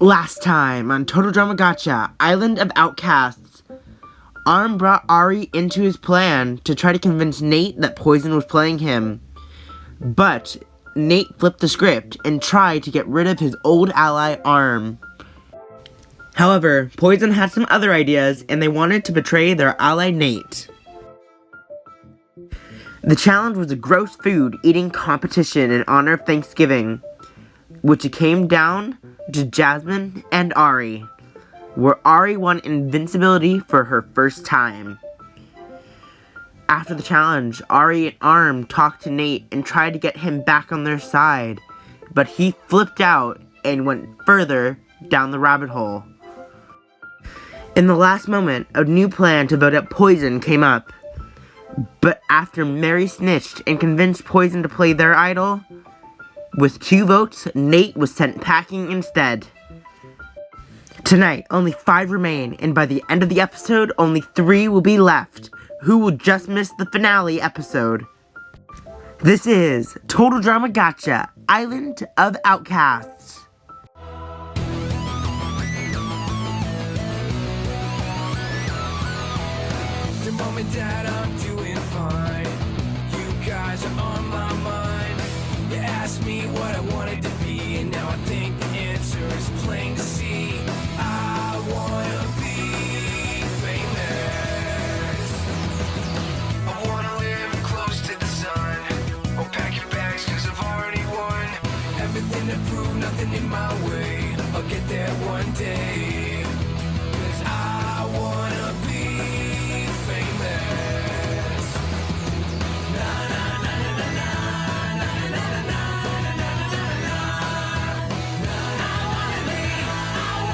Last time on Total Drama Gotcha, Island of Outcasts, Arm brought Ari into his plan to try to convince Nate that Poison was playing him. But Nate flipped the script and tried to get rid of his old ally, Arm. However, Poison had some other ideas and they wanted to betray their ally, Nate. The challenge was a gross food eating competition in honor of Thanksgiving, which it came down to Jasmine and Ari, where Ari won invincibility for her first time. After the challenge, Ari and Arm talked to Nate and tried to get him back on their side, but he flipped out and went further down the rabbit hole. In the last moment, a new plan to vote out Poison came up, but after Mary snitched and convinced Poison to play their idol, with 2 votes, Nate was sent packing instead. Tonight, only 5 remain, and by the end of the episode, only 3 will be left, who will just miss the finale episode. This is Total Drama Gotcha, Island of Outcasts. The mom and dad, I'm doing fine. You guys are on my mind. You asked me what I wanted to be, and now I think the answer is plain to see. I wanna be famous. I wanna live close to the sun. I'll pack your bags cause I've already won. Everything to prove, nothing in my way. I'll get there one day. Cause I wanna be famous. Na na na na na na na na na na na na na. I wanna be famous. I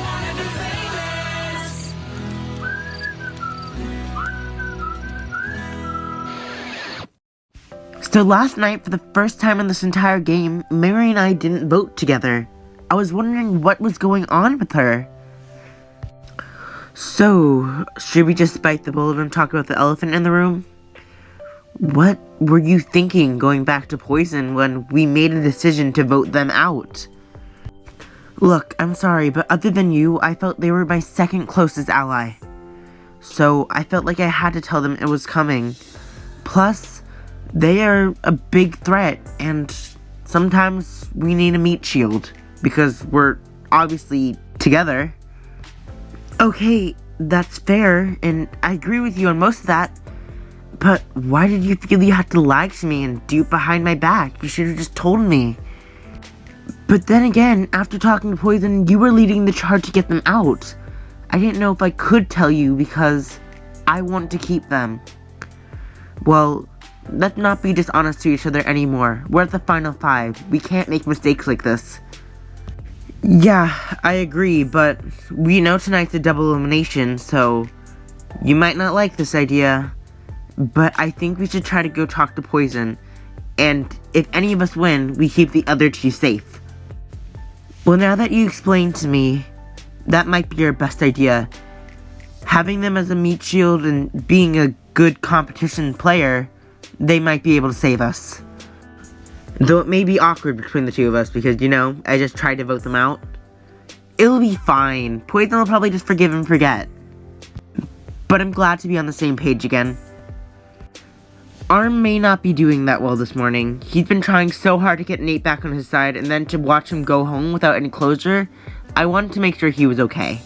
wanna be famous. So last night, for the first time in this entire game, Mary and I didn't vote together. I was wondering what was going on with her. So, should we just bite the bullet and talk about the elephant in the room? What were you thinking going back to Poison when we made a decision to vote them out? Look, I'm sorry, but other than you, I felt they were my second closest ally. So, I felt like I had to tell them it was coming. Plus, they are a big threat, and sometimes we need a meat shield, because we're obviously together. Okay, that's fair, and I agree with you on most of that, but why did you feel you had to lie to me and do it behind my back? You should have just told me. But then again, after talking to Poison, you were leading the charge to get them out. I didn't know if I could tell you because I want to keep them. Well, let's not be dishonest to each other anymore. We're at the final 5. We can't make mistakes like this. Yeah, I agree, but we know tonight's a double elimination, so you might not like this idea, but I think we should try to go talk to Poison, and if any of us win, we keep the other 2 safe. Well, now that you explained to me, that might be your best idea. Having them as a meat shield and being a good competition player, they might be able to save us. Though it may be awkward between the 2 of us because, you know, I just tried to vote them out. It'll be fine. Poison will probably just forgive and forget. But I'm glad to be on the same page again. Arm may not be doing that well this morning. He's been trying so hard to get Nate back on his side, and then to watch him go home without any closure, I wanted to make sure he was okay.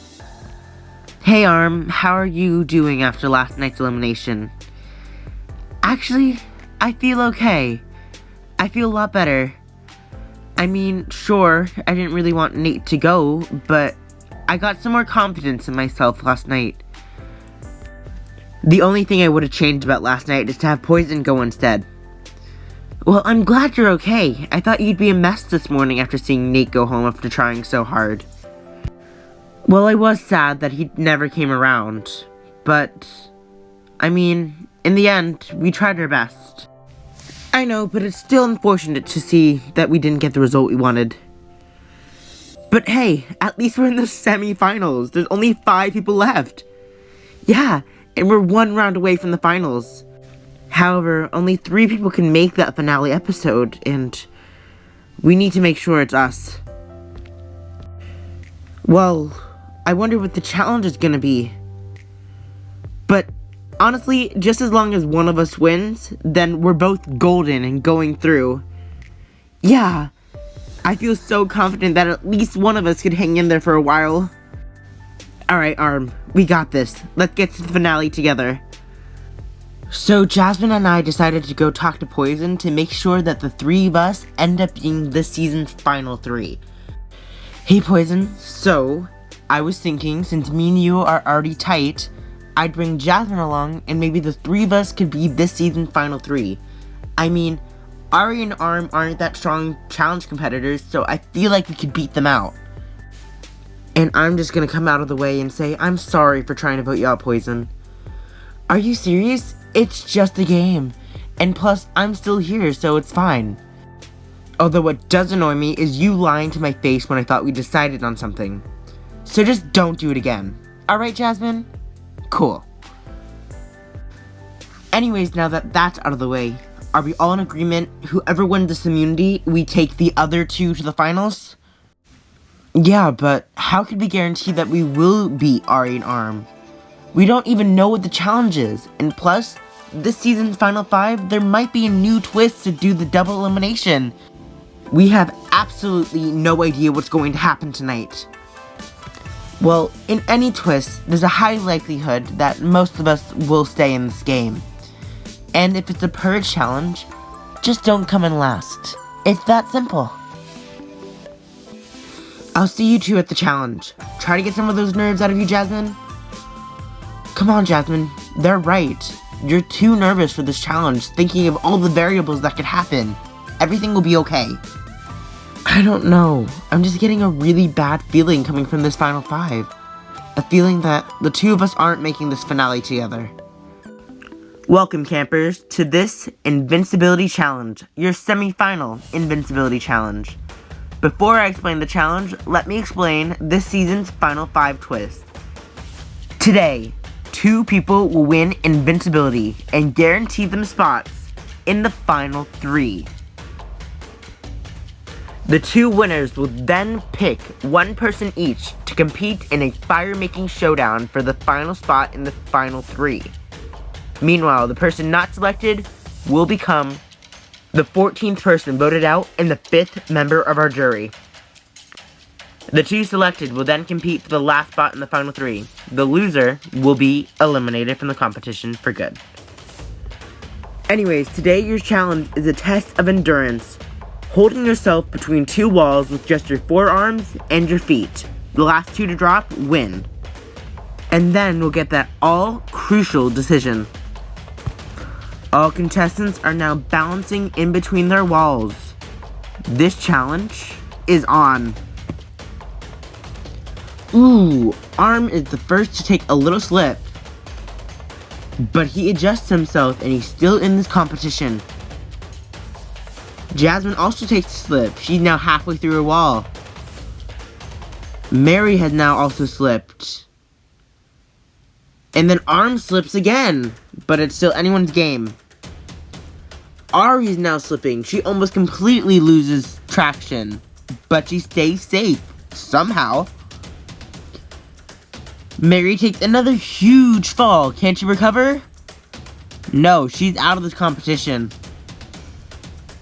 Hey Arm, how are you doing after last night's elimination? Actually, I feel okay. I feel a lot better. I mean, sure, I didn't really want Nate to go, but I got some more confidence in myself last night. The only thing I would have changed about last night is to have Poison go instead. Well, I'm glad you're okay. I thought you'd be a mess this morning after seeing Nate go home after trying so hard. Well, I was sad that he never came around, but, I mean, in the end, we tried our best. I know, but it's still unfortunate to see that we didn't get the result we wanted. But hey, at least we're in the semi-finals. There's only 5 people left. Yeah, and we're 1 round away from the finals. However, only 3 people can make that finale episode, and we need to make sure it's us. Well, I wonder what the challenge is gonna be. But honestly, just as long as one of us wins, then we're both golden and going through. Yeah, I feel so confident that at least one of us could hang in there for a while. Alright, Arm, we got this. Let's get to the finale together. So Jasmine and I decided to go talk to Poison to make sure that the 3 of us end up being this season's final 3. Hey Poison, so I was thinking, since me and you are already tight, I'd bring Jasmine along and maybe the 3 of us could be this season's final 3. I mean, Ari and Arm aren't that strong challenge competitors, so I feel like we could beat them out. And I'm just gonna come out of the way and say I'm sorry for trying to vote you out, Poison. Are you serious? It's just a game. And plus, I'm still here, so it's fine. Although what does annoy me is you lying to my face when I thought we decided on something. So just don't do it again. Alright, Jasmine? Cool. Anyways, now that that's out of the way, are we all in agreement? Whoever wins this immunity, we take the other 2 to the finals? Yeah, but how could we guarantee that we will beat Ari and Arm? We don't even know what the challenge is, and plus, this season's final 5, there might be a new twist to do the double elimination. We have absolutely no idea what's going to happen tonight. Well, in any twist, there's a high likelihood that most of us will stay in this game. And if it's a purge challenge, just don't come in last. It's that simple. I'll see you 2 at the challenge. Try to get some of those nerves out of you, Jasmine. Come on, Jasmine. They're right. You're too nervous for this challenge, thinking of all the variables that could happen. Everything will be okay. I don't know. I'm just getting a really bad feeling coming from this final 5. A feeling that the 2 of us aren't making this finale together. Welcome, campers, to this Invincibility Challenge, your semi-final Invincibility Challenge. Before I explain the challenge, let me explain this season's final 5 twist. Today, 2 people will win invincibility and guarantee them spots in the final 3. The 2 winners will then pick 1 person each to compete in a fire-making showdown for the final spot in the final 3. Meanwhile, the person not selected will become the 14th person voted out and the 5th member of our jury. The 2 selected will then compete for the last spot in the final 3. The loser will be eliminated from the competition for good. Anyways, today your challenge is a test of endurance. Holding yourself between 2 walls with just your forearms and your feet. The last 2 to drop win. And then we'll get that all-crucial decision. All contestants are now balancing in between their walls. This challenge is on. Ooh, Arm is the first to take a little slip. But he adjusts himself and he's still in this competition. Jasmine also takes a slip. She's now halfway through her wall. Mary has now also slipped. And then Arm slips again. But it's still anyone's game. Ari is now slipping. She almost completely loses traction. But she stays safe. Somehow. Mary takes another huge fall. Can't she recover? No, she's out of this competition.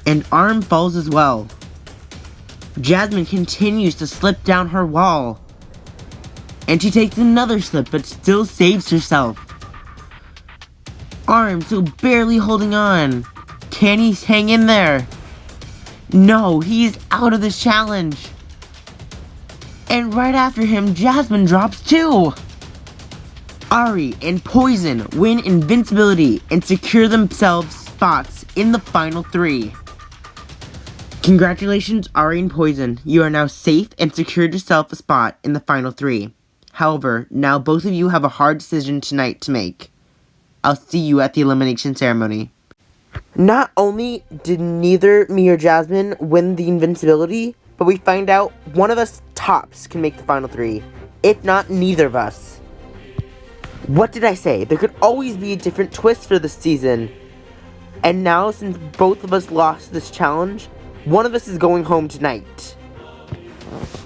And Arm falls as well. Jasmine continues to slip down her wall. And she takes another slip, but still saves herself. Arm still barely holding on. Can he hang in there? No, he is out of this challenge. And right after him, Jasmine drops too. Ari and Poison win invincibility and secure themselves spots in the final 3. Congratulations, Ari and Poison. You are now safe and secured yourself a spot in the final 3. However, now both of you have a hard decision tonight to make. I'll see you at the elimination ceremony. Not only did neither me or Jasmine win the invincibility, but we find out one of us tops can make the final 3. If not, neither of us. What did I say? There could always be a different twist for this season. And now, since both of us lost this challenge, one of us is going home tonight.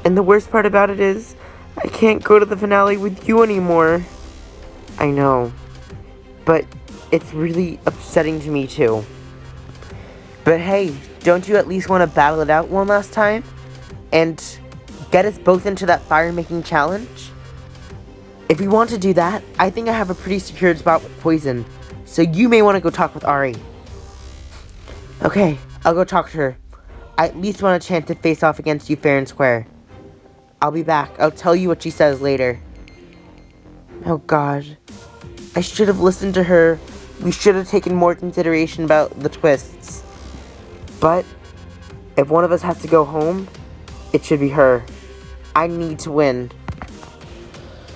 And the worst part about it is, I can't go to the finale with you anymore. I know, but it's really upsetting to me too. But hey, don't you at least want to battle it out one last time? And get us both into that fire-making challenge? If we want to do that, I think I have a pretty secured spot with Poison, so you may want to go talk with Ari. Okay, I'll go talk to her. I at least want a chance to face off against you fair and square. I'll be back. I'll tell you what she says later. Oh god. I should have listened to her. We should have taken more consideration about the twists. But if one of us has to go home, it should be her. I need to win.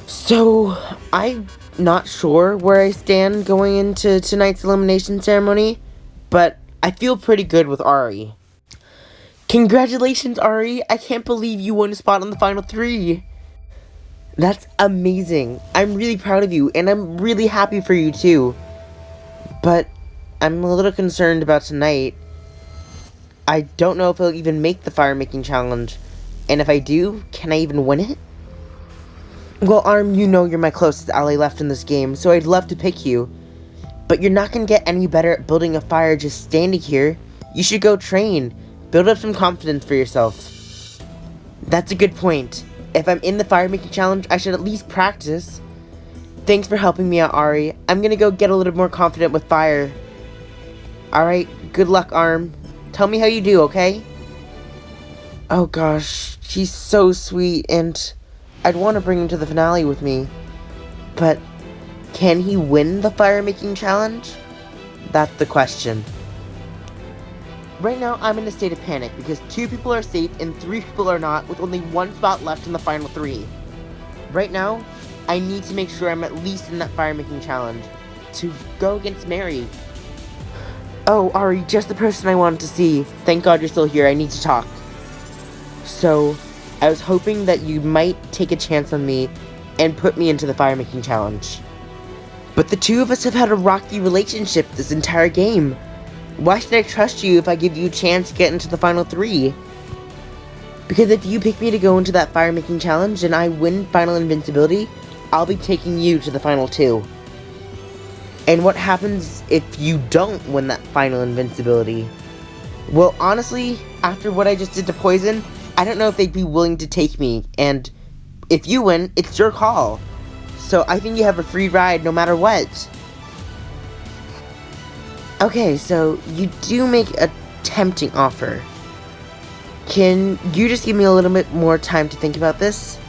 So, I'm not sure where I stand going into tonight's elimination ceremony, but I feel pretty good with Ari. Congratulations, Ari! I can't believe you won a spot on the final 3! That's amazing. I'm really proud of you, and I'm really happy for you too. But I'm a little concerned about tonight. I don't know if I'll even make the fire-making challenge, and if I do, can I even win it? Well, Arm, you know you're my closest ally left in this game, so I'd love to pick you. But you're not gonna get any better at building a fire just standing here. You should go train. Build up some confidence for yourself. That's a good point. If I'm in the fire-making challenge, I should at least practice. Thanks for helping me out, Ari. I'm gonna go get a little more confident with fire. Alright, good luck, Arm. Tell me how you do, okay? Oh gosh, he's so sweet, and I'd want to bring him to the finale with me. But can he win the fire-making challenge? That's the question. Right now, I'm in a state of panic because 2 people are safe and 3 people are not, with only 1 spot left in the final 3. Right now, I need to make sure I'm at least in that fire-making challenge to go against Mary. Oh, Ari, just the person I wanted to see. Thank God you're still here. I need to talk. So, I was hoping that you might take a chance on me and put me into the fire-making challenge. But the 2 of us have had a rocky relationship this entire game. Why should I trust you if I give you a chance to get into the final 3? Because if you pick me to go into that fire-making challenge and I win final invincibility, I'll be taking you to the final 2. And what happens if you don't win that final invincibility? Well, honestly, after what I just did to Poison, I don't know if they'd be willing to take me, and if you win, it's your call. So I think you have a free ride no matter what. Okay, so you do make a tempting offer. Can you just give me a little bit more time to think about this?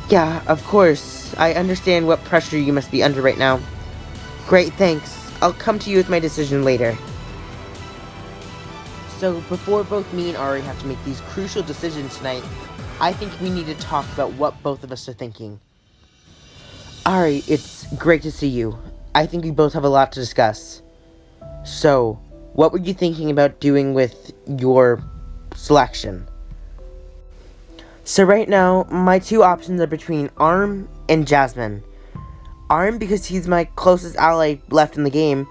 Yeah, of course. I understand what pressure you must be under right now. Great, thanks. I'll come to you with my decision later. So, before both me and Ari have to make these crucial decisions tonight, I think we need to talk about what both of us are thinking. Ari, it's great to see you. I think we both have a lot to discuss. So, what were you thinking about doing with your selection? So right now, my 2 options are between Arm and Jasmine. Arm because he's my closest ally left in the game,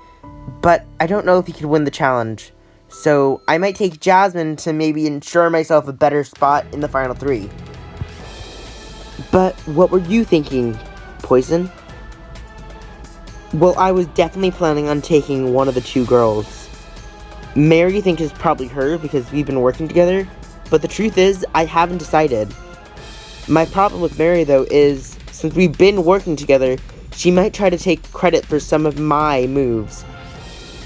but I don't know if he could win the challenge. So I might take Jasmine to maybe ensure myself a better spot in the final 3. But what were you thinking, Poison? Well, I was definitely planning on taking one of the 2 girls. Mary thinks it's probably her because we've been working together, but the truth is, I haven't decided. My problem with Mary, though, is, since we've been working together, she might try to take credit for some of my moves,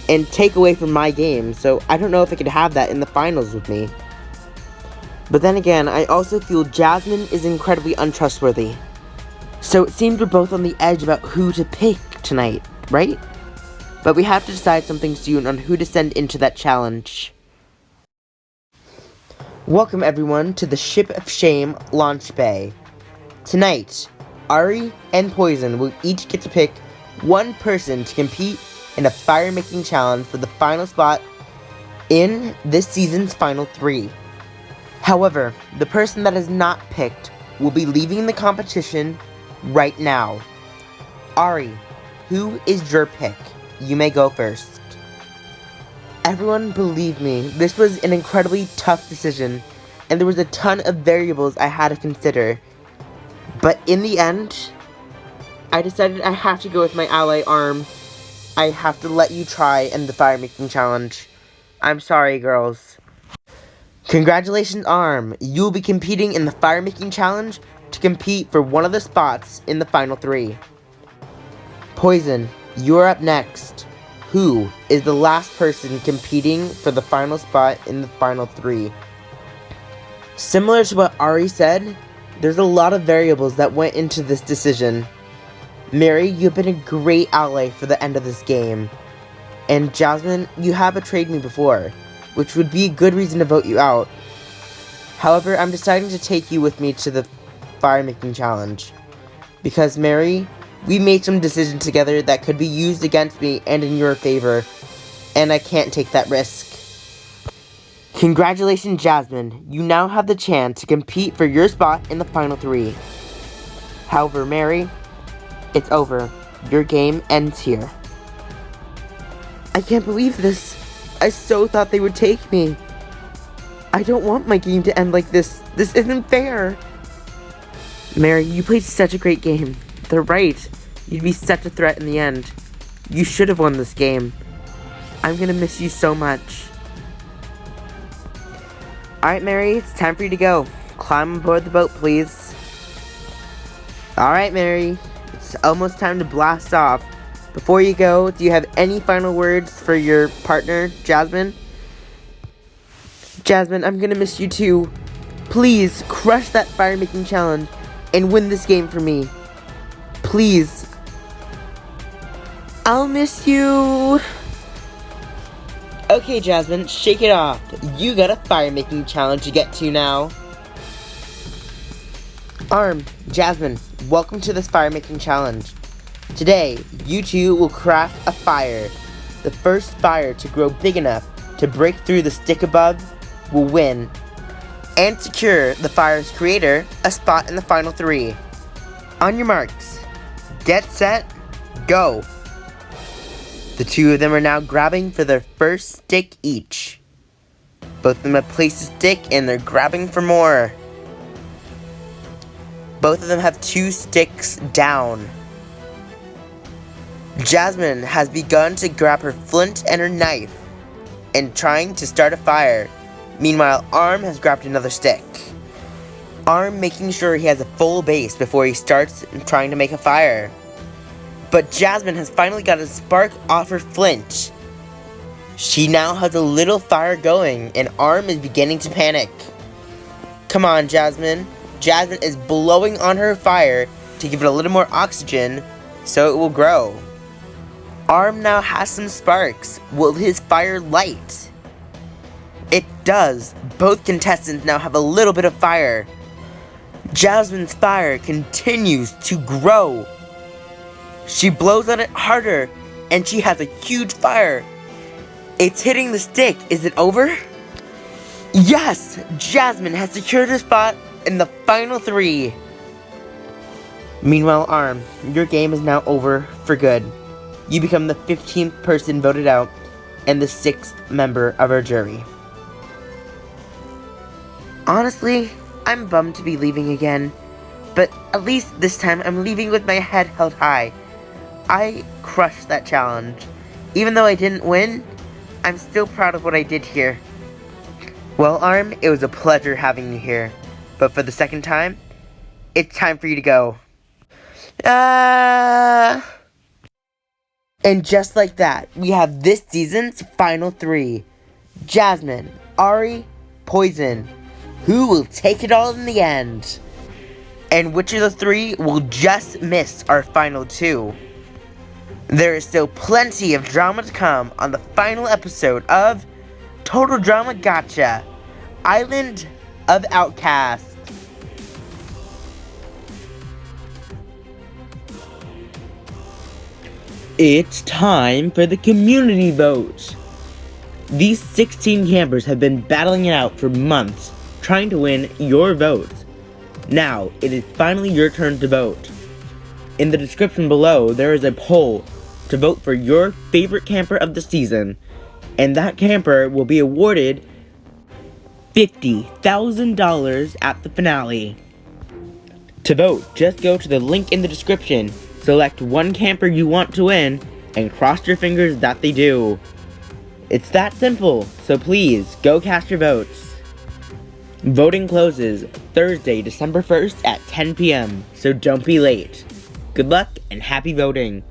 and take away from my game, so I don't know if I could have that in the finals with me. But then again, I also feel Jasmine is incredibly untrustworthy. So it seems we're both on the edge about who to pick tonight, right? But we have to decide something soon on who to send into that challenge. Welcome everyone to the Ship of Shame launch bay. Tonight, Ari and Poison will each get to pick one person to compete in a fire-making challenge for the final spot in this season's final 3. However, the person that is not picked will be leaving the competition right now. Ari, who is your pick? You may go first. Everyone believe me, this was an incredibly tough decision, and there was a ton of variables I had to consider. But in the end, I decided I have to go with my ally Arm. I have to let you try in the fire making challenge. I'm sorry, girls. Congratulations, Arm. You will be competing in the fire making challenge to compete for one of the spots in the final 3. Poison, you're up next. Who is the last person competing for the final spot in the final 3? Similar to what Ari said, there's a lot of variables that went into this decision. Mary, you've been a great ally for the end of this game. And Jasmine, you have betrayed me before, which would be a good reason to vote you out. However, I'm deciding to take you with me to the fire making challenge. Because Mary, we made some decisions together that could be used against me and in your favor, and I can't take that risk. Congratulations, Jasmine. You now have the chance to compete for your spot in the final 3. However, Mary, it's over. Your game ends here. I can't believe this. I so thought they would take me. I don't want my game to end like this. This isn't fair. Mary, you played such a great game. They're right. You'd be such a threat in the end. You should have won this game. I'm gonna miss you so much. Alright, Mary, it's time for you to go. Climb aboard the boat, please. Alright, Mary. It's almost time to blast off. Before you go, do you have any final words for your partner, Jasmine? Jasmine, I'm gonna miss you too. Please, crush that fire making challenge and win this game for me. Please. I'll miss you. Okay, Jasmine, shake it off. You got a fire making challenge to get to now. Arm, Jasmine, welcome to this fire making challenge. Today, you two will craft a fire. The first fire to grow big enough to break through the stick above will win, and secure the fire's creator a spot in the final 3. On your marks, get set, go. The two of them are now grabbing for their first stick each. Both of them have placed a stick and they're grabbing for more. Both of them have 2 sticks down. Jasmine has begun to grab her flint and her knife and trying to start a fire. Meanwhile, Arm has grabbed another stick. Arm making sure he has a full base before he starts trying to make a fire. But Jasmine has finally got a spark off her flint. She now has a little fire going and Arm is beginning to panic. Come on, Jasmine. Jasmine is blowing on her fire to give it a little more oxygen so it will grow. Arm now has some sparks. Will his fire light? It does. Both contestants now have a little bit of fire. Jasmine's fire continues to grow. She blows on it harder, and she has a huge fire. It's hitting the stick. Is it over? Yes! Jasmine has secured her spot in the final 3. Meanwhile, Arm, your game is now over for good. You become the 15th person voted out and the 6th member of our jury. Honestly, I'm bummed to be leaving again, but at least this time I'm leaving with my head held high. I crushed that challenge. Even though I didn't win, I'm still proud of what I did here. Well, Arm, it was a pleasure having you here, but for the second time, it's time for you to go. And just like that, we have this season's final 3. Jasmine, Ari, Poison. Who will take it all in the end? And which of the 3 will just miss our final 2? There is still plenty of drama to come on the final episode of Total Drama Gotcha, Island of Outcasts. It's time for the community vote. These 16 campers have been battling it out for months, trying to win your vote. Now, it is finally your turn to vote. In the description below, there is a poll to vote for your favorite camper of the season, and that camper will be awarded $50,000 at the finale. To vote, just go to the link in the description, select one camper you want to win, and cross your fingers that they do. It's that simple, so please, go cast your votes. Voting closes Thursday, December 1st at 10 p.m., so don't be late. Good luck and happy voting.